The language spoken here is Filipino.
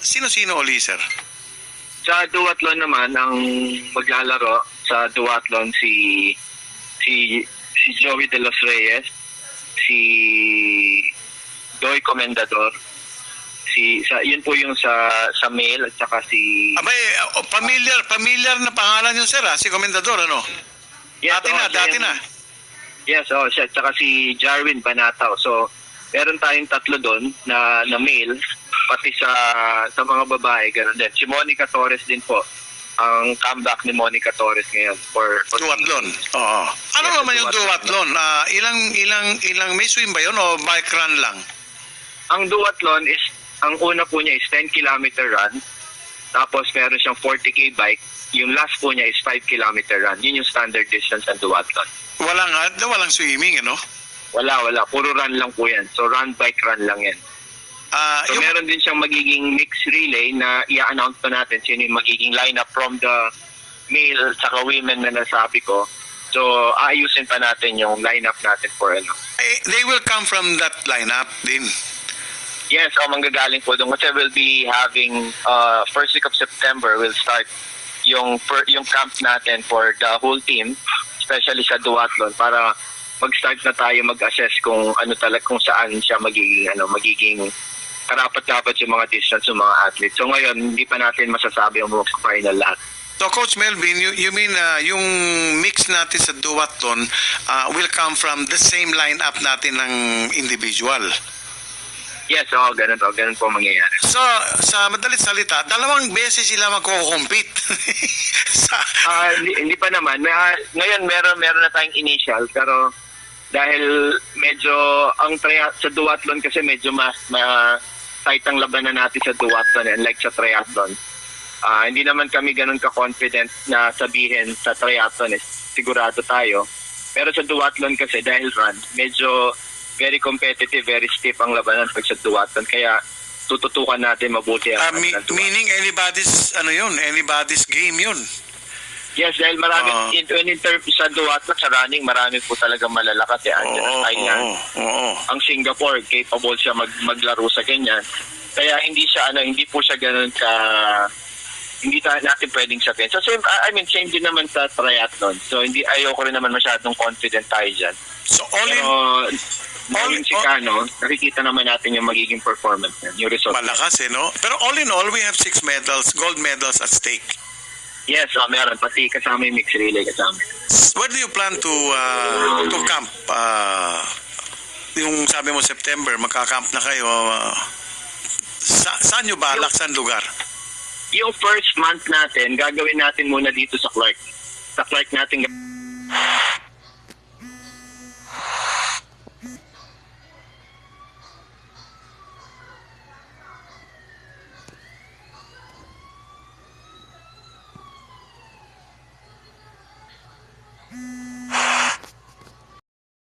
Sino-sino uli, sir? Sa duathlon naman, ang maglalaro sa duathlon si Joey De Los Reyes, si Doy Comendador, yun po yung sa male at saka si... Abay, familiar na pangalan yun, sir, si Komendador, ano? Yes, Dati na. Yes, siya, at saka si Jarwin Banatao. So, meron tayong tatlo doon na male, pati sa mga babae, gano'n din. Si Monica Torres din po, ang comeback ni Monica Torres ngayon for duathlon. Oo. Ano yes, naman yung duathlon? Ilang may swim ba yun o bike run lang? Ang duathlon is, ang una po niya is 10-kilometer run, tapos meron siyang 40K bike. Yung last po niya is 5-kilometer run. Yun yung standard distance ng duathlon. Walang swimming, ano? Wala. Puro run lang po yan. So run, bike, run lang yan. So meron din siyang magiging mixed relay na i-announce pa natin sino yung magiging lineup from the male saka women na nasabi ko. So aayusin pa natin yung lineup natin for ano. They will come from that lineup din. Yes, manggagaling po doon. Kasi we'll be having first week of September we'll start yung camp natin for the whole team, especially sa duathlon, para mag-start na tayo mag-assess kung kung saan siya magiging karapat-dapat yung mga distance ng mga athletes. So ngayon, hindi pa natin masasabi yung mga final lahat. So Coach Melvin, you mean yung mix natin sa duathlon will come from the same lineup natin ng individual? Yes, ganun po mangyayari. So, sa madalit salita, 2 beses sila magko-compete. Hindi pa naman. Ngayon, meron na tayong initial, pero dahil medyo, sa duathlon kasi medyo mas tight ang labanan natin sa duathlon, unlike sa triathlon. Hindi naman kami ganun ka-confident na sabihin sa triathlon, sigurado tayo. Pero sa duathlon kasi, dahil run, medyo very competitive, very stiff ang labanan pag sa duathlon. Kaya tututukan natin mabuti ang meaning anybody's game yun. Yes, dahil marami in terms sa duathlon, sa running, marami po talagang malalakas. Ang Singapore, capable siya maglaro sa ganyan. Kaya hindi po siya ganun hindi natin pwedeng sabihin. So same din naman sa triathlon. So ayoko rin naman masyadong confident tayo dyan. So si Kano, nakikita naman natin yung magiging performance niya, yung result. Malakas no? Pero all in all, we have 6 gold medals at stake. Yes, meron. Pati kasama yung mixed relay kasama. Where do you plan to camp? Yung sabi mo September, magka-camp na kayo. Saan nyo balak? Saan lugar? Yung first month natin, gagawin natin muna dito sa Clark. Sa Clark natin